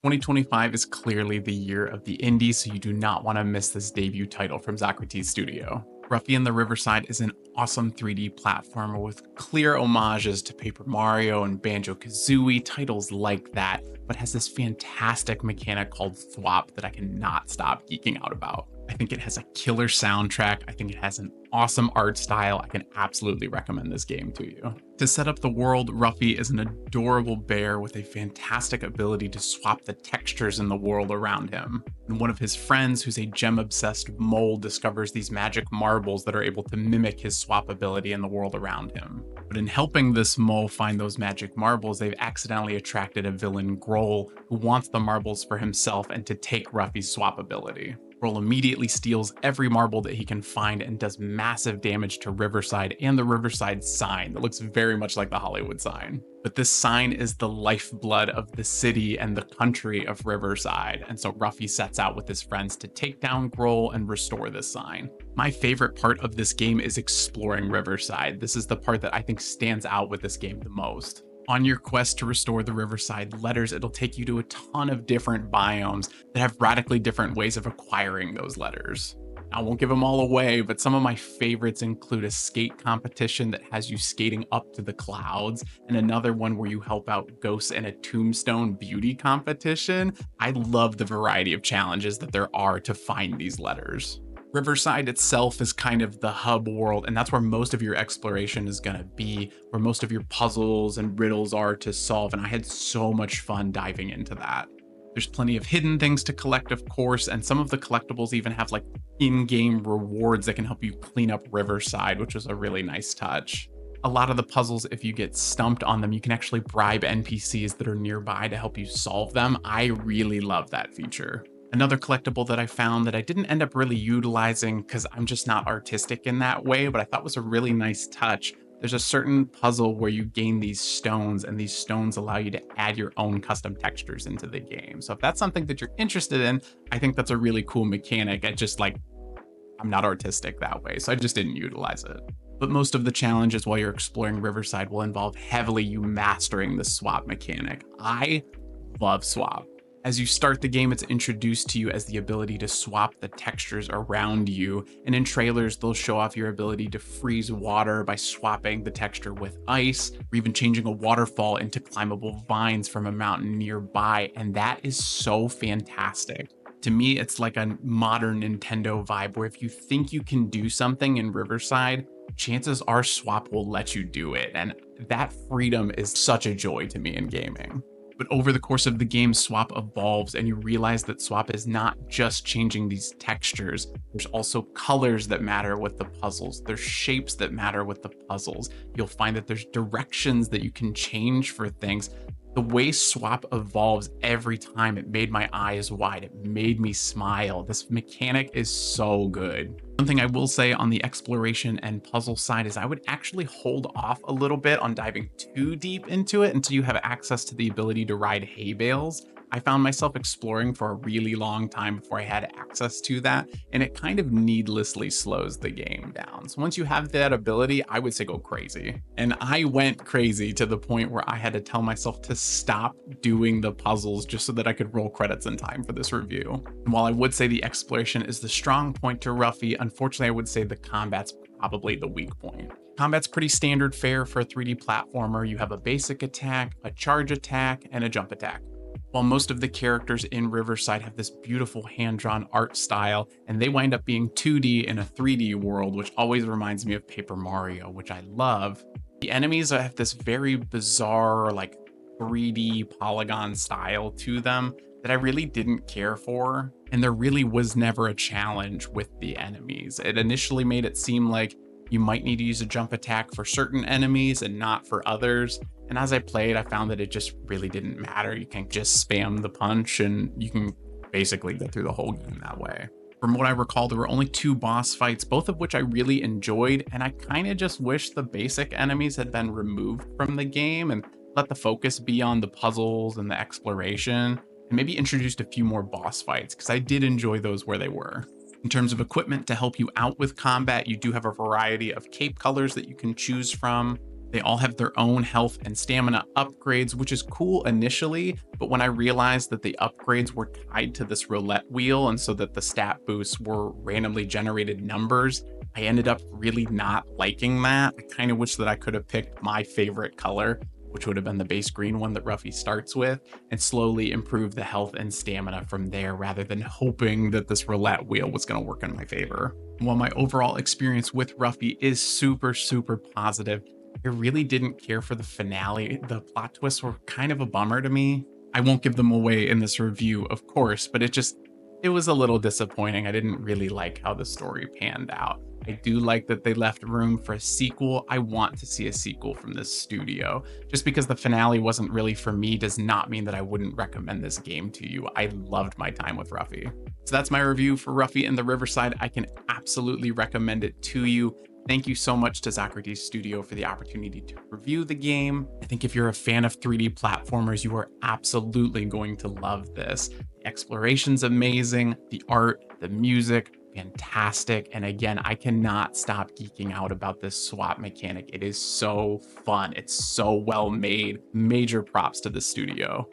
2025 is clearly the year of the indie, so you do not want to miss this debut title from Socrates Studio. Ruffy and the Riverside is an awesome 3D platformer with clear homages to Paper Mario and Banjo-Kazooie, titles like that, but has this fantastic mechanic called Swap that I cannot stop geeking out about. I think it has a killer soundtrack. I think it has an awesome art style. I can absolutely recommend this game to you. To set up the world, Ruffy is an adorable bear with a fantastic ability to swap the textures in the world around him. And one of his friends, who's a gem-obsessed mole, discovers these magic marbles that are able to mimic his swap ability in the world around him. But in helping this mole find those magic marbles, they've accidentally attracted a villain, Groll, who wants the marbles for himself and to take Ruffy's swap ability. Groll immediately steals every marble that he can find and does massive damage to Riverside and the Riverside sign that looks very much like the Hollywood sign. But this sign is the lifeblood of the city and the country of Riverside, and so Ruffy sets out with his friends to take down Groll and restore this sign. My favorite part of this game is exploring Riverside. This is the part that I think stands out with this game the most. On your quest to restore the Riverside letters, it'll take you to a ton of different biomes that have radically different ways of acquiring those letters. I won't give them all away, but some of my favorites include a skate competition that has you skating up to the clouds, and another one where you help out ghosts in a tombstone beauty competition. I love the variety of challenges that there are to find these letters. Riverside itself is kind of the hub world, and that's where most of your exploration is going to be, where most of your puzzles and riddles are to solve, and I had so much fun diving into that. There's plenty of hidden things to collect, of course, and some of the collectibles even have like in-game rewards that can help you clean up Riverside, which was a really nice touch. A lot of the puzzles, if you get stumped on them, you can actually bribe NPCs that are nearby to help you solve them. I really love that feature. Another collectible that I found that I didn't end up really utilizing because I'm just not artistic in that way, but I thought was a really nice touch. There's a certain puzzle where you gain these stones, and these stones allow you to add your own custom textures into the game. So if that's something that you're interested in, I think that's a really cool mechanic. I'm not artistic that way, so I just didn't utilize it. But most of the challenges while you're exploring Riverside will involve heavily you mastering the swap mechanic. I love swap. As you start the game, it's introduced to you as the ability to swap the textures around you, and in trailers, they'll show off your ability to freeze water by swapping the texture with ice, or even changing a waterfall into climbable vines from a mountain nearby, and that is so fantastic. To me, it's like a modern Nintendo vibe where if you think you can do something in Riverside, chances are Swap will let you do it, and that freedom is such a joy to me in gaming. But over the course of the game, Swap evolves, and you realize that Swap is not just changing these textures. There's also colors that matter with the puzzles. There's shapes that matter with the puzzles. You'll find that there's directions that you can change for things. The way Swap evolves every time, it made my eyes wide. It made me smile. This mechanic is so good. One thing I will say on the exploration and puzzle side is I would actually hold off a little bit on diving too deep into it until you have access to the ability to ride hay bales. I found myself exploring for a really long time before I had access to that, and it kind of needlessly slows the game down. So once you have that ability, I would say go crazy. And I went crazy to the point where I had to tell myself to stop doing the puzzles just so that I could roll credits in time for this review. And while I would say the exploration is the strong point to Ruffy, unfortunately I would say the combat's probably the weak point. Combat's pretty standard fare for a 3D platformer. You have a basic attack, a charge attack, and a jump attack. While most of the characters in Riverside have this beautiful hand-drawn art style, and they wind up being 2D in a 3D world, which always reminds me of Paper Mario, which I love, the enemies have this very bizarre, like 3D polygon style to them that I really didn't care for, and there really was never a challenge with the enemies. It initially made it seem like you might need to use a jump attack for certain enemies and not for others. And as I played, I found that it just really didn't matter. You can just spam the punch and you can basically get through the whole game that way. From what I recall, there were only 2 boss fights, both of which I really enjoyed, and I kind of just wish the basic enemies had been removed from the game and let the focus be on the puzzles and the exploration, and maybe introduced a few more boss fights, because I did enjoy those where they were. In terms of equipment to help you out with combat, you do have a variety of cape colors that you can choose from. They all have their own health and stamina upgrades, which is cool initially, but when I realized that the upgrades were tied to this roulette wheel and so that the stat boosts were randomly generated numbers, I ended up really not liking that. I kind of wish that I could have picked my favorite color, which would have been the base green one that Ruffy starts with, and slowly improve the health and stamina from there rather than hoping that this roulette wheel was going to work in my favor. While my overall experience with Ruffy is super, super positive, I really didn't care for the finale. The plot twists were kind of a bummer to me. I won't give them away in this review, of course, but it was a little disappointing. I didn't really like how the story panned out. I do like that they left room for a sequel. I want to see a sequel from this studio. Just because the finale wasn't really for me does not mean that I wouldn't recommend this game to you. I loved my time with Ruffy. So that's my review for Ruffy and the Riverside. I can absolutely recommend it to you. Thank you so much to Socrates Studio for the opportunity to review the game. I think if you're a fan of 3D platformers, you are absolutely going to love this. The exploration's amazing, the art, the music, fantastic. And again, I cannot stop geeking out about this swap mechanic. It is so fun. It's so well made. Major props to the studio.